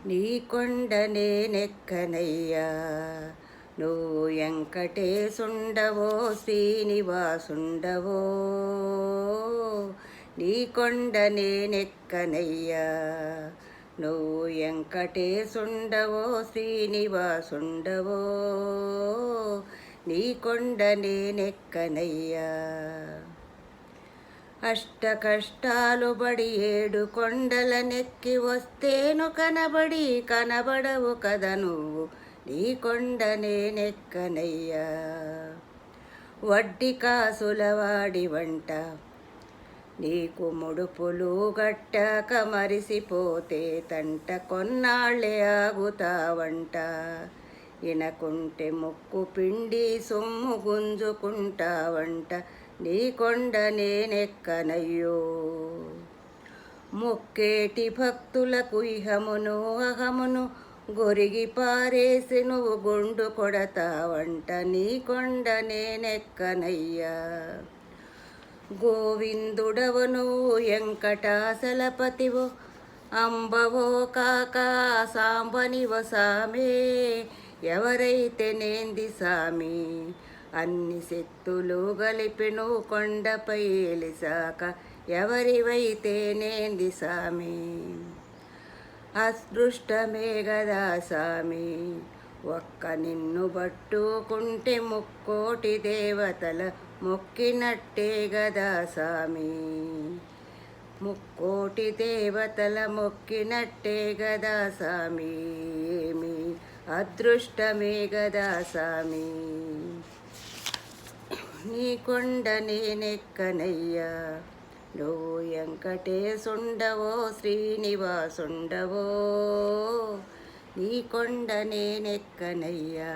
నీ కొండ నేనెక్కనయ్యా, నువ్వు వెంకటేశుండవో శ్రీనివాసుండవో. నీ కొండ నేనెక్కనయ్యా, నువ్వు వెంకటేశుండవో శ్రీనివాసుండవో. నీ కొండ నేనెక్కనయ్యా, అష్ట కష్టాలు బడి ఏడు కొండల నెక్కి వస్తేను కనబడవు కదా నువ్వు. నీ కొండ నేనెక్కనయ్యా, వడ్డీ కాసుల వాడి వంట నీకు ముడుపులు గట్టాక మరిసిపోతే తంట కొన్నాళ్ళే ఆగుతావంట. ఇనకుంటే ముక్కు పిండి సొమ్ము గుంజుకుంటావంట. నీ కొండ నేనెక్కనయ్యో, మొక్కేటి భక్తులకు ఇహమును అహమును గొరిగి పారేసి నువ్వు గుండు కొడతావంట. నీ కొండ నేనెక్కనయ్యా, గోవిందుడవు నువ్వు వెంకటాచలపతివో అంబవో కాక సాంబనివ సామే. ఎవరైతే నేంది సామి, అన్ని శక్తులు గలిపి నువ్వు కొండపై ఎలిసాక ఎవరివైతే నేంది సామి. అదృష్టమే గదా సామి, ఒక్క నిన్ను పట్టుకుంటే ముక్కోటి దేవతల మొక్కినట్టే గదా సామి. ముక్కోటి దేవతల మొక్కినట్టే గదా సామి. ఏమి అదృష్టమే గదా సామి. నీ కొండ నేనెక్కనయ్యా, నువ్వు వెంకటేశుండవో శ్రీనివాసుండవో. నీ కొండ నేనెక్కనయ్యా.